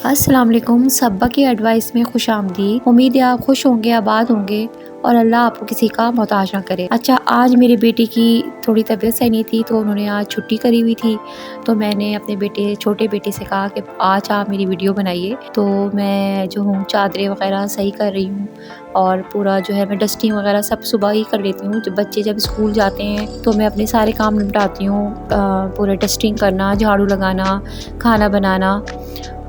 अस्सलाम वालेकुम। सब्बा की एडवाइस में खुश आमदीद। उम्मीद है आप खुश होंगे, आबाद होंगे और अल्लाह आपको किसी का मोहताज ना करे। अच्छा, आज मेरी बेटी की थोड़ी तबीयत सही नहीं थी तो उन्होंने आज छुट्टी करी हुई थी, तो मैंने अपने छोटे बेटे से कहा कि आज आप मेरी वीडियो बनाइए। तो मैं जो हूँ चादरें वगैरह सही कर रही हूँ और पूरा जो है मैं डस्टिंग वगैरह सब सुबह ही कर लेती हूँ। जब बच्चे स्कूल जाते हैं तो मैं अपने सारे काम निपटाती हूँ, पूरा डस्टिंग करना, झाड़ू लगाना, खाना बनाना,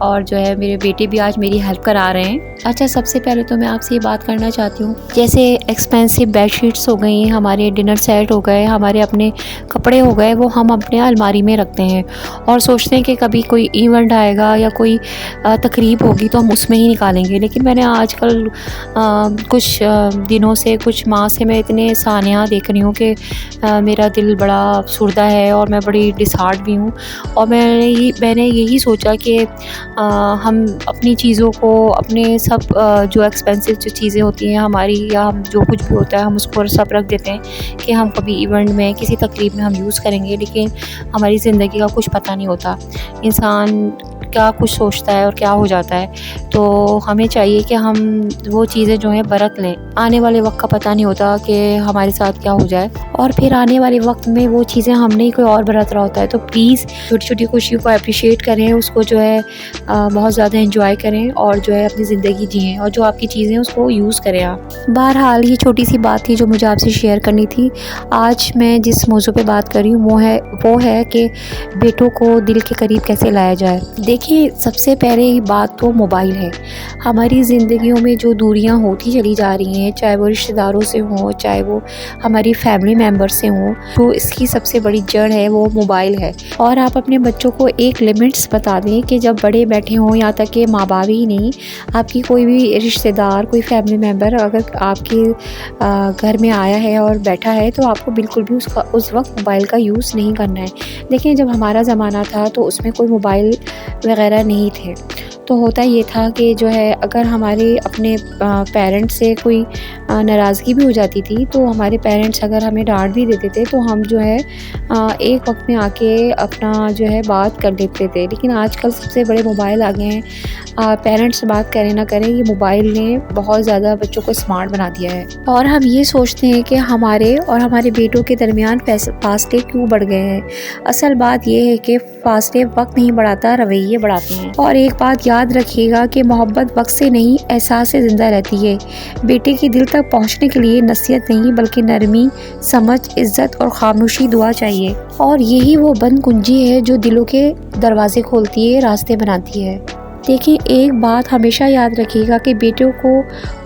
और जो है मेरे बेटे भी आज मेरी हेल्प करा रहे हैं। अच्छा, सबसे पहले तो मैं आपसे ये बात करना चाहती हूँ, जैसे एक्सपेंसिव बेडशीट्स हो गई, हमारे डिनर सेट हो गए, हमारे अपने कपड़े हो गए, वो हम अपने अलमारी में रखते हैं और सोचते हैं कि कभी कोई इवेंट आएगा या कोई तकरीब होगी तो हम उसमें ही निकालेंगे। लेकिन मैंने आजकल कुछ दिनों से, कुछ माह से मैं इतने सानिया देख रही हूँ कि मेरा दिल बड़ा अफसुर्दा है और मैं बड़ी डिसहार्ट भी हूँ। और मैंने यही सोचा कि हम अपनी चीज़ों को, अपने सब जो एक्सपेंसिव जो चीज़ें होती हैं हमारी, या हम जो कुछ भी होता है हम उसको सब रख देते हैं कि हम कभी इवेंट में, किसी तकरीब में हम यूज़ करेंगे। लेकिन हमारी ज़िंदगी का कुछ पता नहीं होता, इंसान क्या कुछ सोचता है और क्या हो जाता है। तो हमें चाहिए कि हम वो चीज़ें जो हैं बरत लें। आने वाले वक्त का पता नहीं होता कि हमारे साथ क्या हो जाए, और फिर आने वाले वक्त में वो चीज़ें हमने ही कोई और बरत रहा होता है। तो प्लीज़ छोटी छोटी खुशियों को अप्रिशिएट करें, उसको जो है बहुत ज़्यादा एंजॉय करें और जो है अपनी ज़िंदगी जिएँ, और जो आपकी चीज़ें उसको यूज़ करें आप। बहरहाल ये छोटी सी बात थी जो मुझे आपसे शेयर करनी थी। आज मैं जिस मौजू पे बात कर रही हूँ वो है कि बेटों को दिल के करीब कैसे लाया जाए। देखिए, सबसे पहले बात तो मोबाइल है। हमारी ज़िंदगियों में जो दूरियां होती चली जा रही हैं, चाहे वो रिश्तेदारों से हों, चाहे वो हमारी फैमिली मेम्बर से हों, तो इसकी सबसे बड़ी जड़ है वो मोबाइल है। और आप अपने बच्चों को एक लिमिट्स बता दें कि जब बड़े बैठे हों, यहाँ तक कि माँ बाप ही नहीं, आपकी कोई भी रिश्तेदार, कोई फैमिली मेम्बर अगर आपके घर में आया है और बैठा है, तो आपको बिल्कुल भी उस वक्त मोबाइल का यूज़ नहीं करना है। लेकिन जब हमारा ज़माना था तो उसमें कोई मोबाइल वगैरह नहीं थे, तो होता ये था कि जो है अगर हमारे अपने पेरेंट्स से कोई नाराज़गी भी हो जाती थी, तो हमारे पेरेंट्स अगर हमें डांट भी देते थे तो हम जो है एक वक्त में आके अपना जो है बात कर लेते थे। लेकिन आजकल सबसे बड़े मोबाइल आ गए हैं। पेरेंट्स बात करें ना करें, ये मोबाइल ने बहुत ज़्यादा बच्चों को स्मार्ट बना दिया है। और हम ये सोचते हैं कि हमारे और हमारे बेटों के दरमियान फासले क्यों बढ़ गए हैं। असल बात ये है कि फासले वक्त नहीं बढ़ाता, रवैये बढ़ाते हैं। और एक बात याद रखिएगा कि मोहब्बत वक्त से नहीं, एहसास से ज़िंदा रहती है। बेटे के दिल तक पहुंचने के लिए नसीहत नहीं बल्कि नरमी, समझ, इज्जत और खामोशी, दुआ चाहिए। और यही वो बंद कुंजी है जो दिलों के दरवाजे खोलती है, रास्ते बनाती है। देखिए, एक बात हमेशा याद रखिएगा कि बेटों को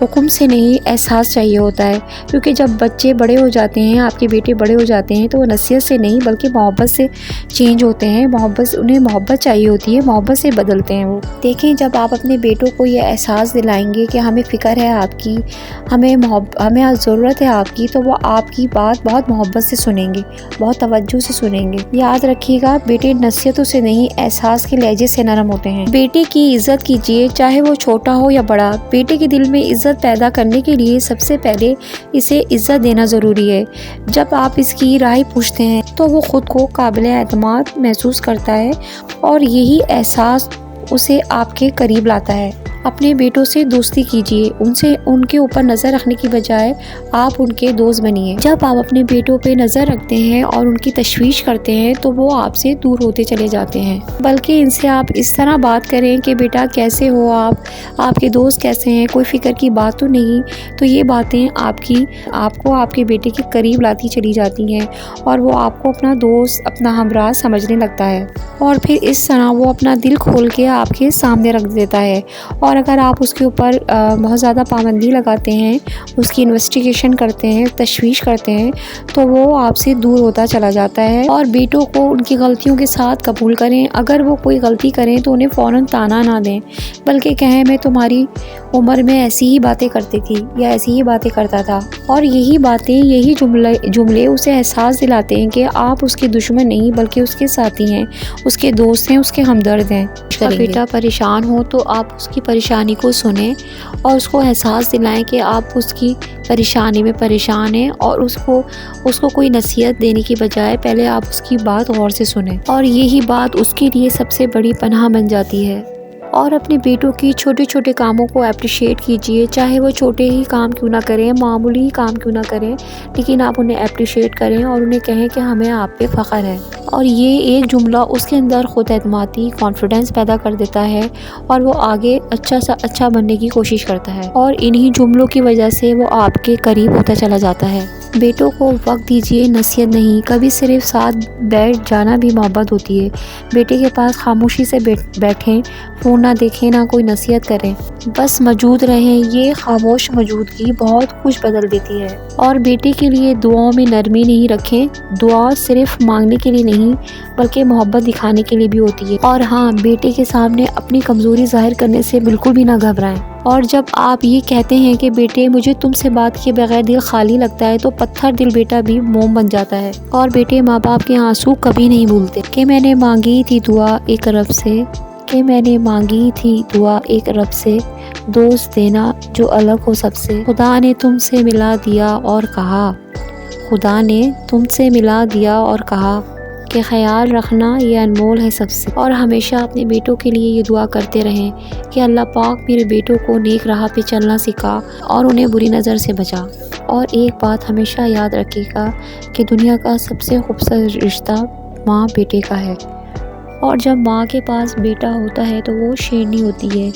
हुक्म से नहीं, एहसास चाहिए होता है। क्योंकि जब बच्चे बड़े हो जाते हैं, आपके बेटे बड़े हो जाते हैं, तो वो नसीहत से नहीं बल्कि मोहब्बत से चेंज होते हैं। उन्हें मोहब्बत चाहिए होती है, मोहब्बत से बदलते हैं वो। देखें, जब आप अपने बेटों को ये एहसास दिलाएंगे कि हमें फ़िक्र है आपकी, हमें ज़रूरत है आपकी, तो वो आपकी बात बहुत मोहब्बत से सुनेंगे, बहुत तवज्जो से सुनेंगे। याद रखिएगा, बेटे नसीहतों से नहीं, एहसास के लहजे से नरम होते हैं। बेटे की इज्जत कीजिए, चाहे वो छोटा हो या बड़ा। बेटे के दिल में इज्जत पैदा करने के लिए सबसे पहले इसे इज्जत देना ज़रूरी है। जब आप इसकी राय पूछते हैं तो वो खुद को काबिल एतमाद महसूस करता है और यही एहसास उसे आपके करीब लाता है। अपने बेटों से दोस्ती कीजिए, उनके ऊपर नज़र रखने की बजाय आप उनके दोस्त बनिए। जब आप अपने बेटों पे नज़र रखते हैं और उनकी तशवीश करते हैं तो वो आपसे दूर होते चले जाते हैं, बल्कि इनसे आप इस तरह बात करें कि बेटा कैसे हो आप, आपके दोस्त कैसे हैं, कोई फ़िक्र की बात तो नहीं। तो ये बातें आपको आपके बेटे के करीब लाती चली जाती हैं और वो आपको अपना दोस्त, अपना हमराह समझने लगता है, और फिर इस तरह वो अपना दिल खोल के आपके सामने रख देता है। और अगर आप उसके ऊपर बहुत ज़्यादा पाबंदी लगाते हैं, उसकी इन्वेस्टिगेशन करते हैं, तशवीश करते हैं, तो वो आपसे दूर होता चला जाता है। और बेटों को उनकी गलतियों के साथ कबूल करें। अगर वो कोई गलती करें तो उन्हें फ़ौरन ताना ना दें, बल्कि कहें मैं तुम्हारी उम्र में ऐसी ही बातें करती थी या ऐसी ही बातें करता था। और यही बातें, यही जुमले उसे एहसास दिलाते हैं कि आप उसके दुश्मन नहीं बल्कि उसके साथी हैं, उसके दोस्त हैं, उसके हमदर्द हैं। बेटा परेशान हो तो आप उसकी परेशानी को सुनें और उसको एहसास दिलाएं कि आप उसकी परेशानी में परेशान हैं, और उसको कोई नसीहत देने की बजाय पहले आप उसकी बात गौर से सुनें, और यही बात उसके लिए सबसे बड़ी पनाह बन जाती है। और अपने बेटों की छोटे छोटे कामों को अप्रिशिएट कीजिए, चाहे वो छोटे ही काम क्यों ना करें, मामूली ही काम क्यों ना करें, लेकिन आप उन्हें अप्रिशिएट करें और उन्हें कहें कि हमें आप पे फ़ख्र है। और ये एक जुमला उसके अंदर खुद एतमादी, कॉन्फिडेंस पैदा कर देता है और वो आगे अच्छा सा अच्छा बनने की कोशिश करता है और इन्हीं जुमलों की वजह से वो आपके करीब होता चला जाता है। बेटों को वक्त दीजिए, नसीहत नहीं, कभी सिर्फ साथ बैठ जाना भी मोहब्बत होती है। बेटे के पास खामोशी से बैठें, फ़ोन ना देखें, ना कोई नसीहत करें, बस मौजूद रहें। ये खामोश मौजूदगी बहुत कुछ बदल देती है। और बेटे के लिए दुआओं में नरमी नहीं रखें। दुआ सिर्फ मांगने के लिए नहीं बल्कि मोहब्बत दिखाने के लिए भी होती है। और हाँ, बेटे के सामने अपनी कमज़ोरी ज़ाहिर करने से बिल्कुल भी ना घबराएं। और जब आप ये कहते हैं कि बेटे मुझे तुमसे बात किए बगैर दिल खाली लगता है, तो पत्थर दिल बेटा भी मोम बन जाता है। और बेटे माँ बाप के आंसू कभी नहीं भूलते। कि मैंने मांगी थी दुआ एक रब से, कि मैंने मांगी थी दुआ एक रब से, दोस्त देना जो अलग हो सबसे। खुदा ने तुमसे मिला दिया और कहा, खुदा ने तुमसे मिला दिया और कहा कि ख्याल रखना ये अनमोल है सबसे। और हमेशा अपने बेटों के लिए ये दुआ करते रहें कि अल्लाह पाक मेरे बेटों को नेक राह पे चलना सिखा और उन्हें बुरी नज़र से बचा। और एक बात हमेशा याद रखिएगा कि दुनिया का सबसे खूबसूरत रिश्ता माँ बेटे का है। और जब माँ के पास बेटा होता है तो वो शेरनी होती है।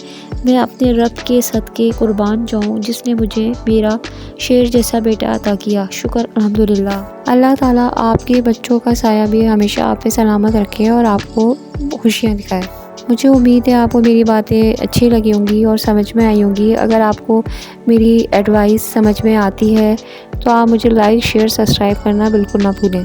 मैं अपने रब के सदके कुर्बान जाऊँ जिसने मुझे मेरा शेर जैसा बेटा अता किया। शुक्र अल्हम्दुलिल्लाह। अल्लाह ताला आपके बच्चों का साया भी हमेशा आप पे सलामत रखे और आपको खुशियाँ दिखाए। मुझे उम्मीद है आपको मेरी बातें अच्छी लगी होंगी और समझ में आई होंगी। अगर आपको मेरी एडवाइस समझ में आती है तो आप मुझे लाइक, शेयर, सब्सक्राइब करना बिल्कुल ना भूलें।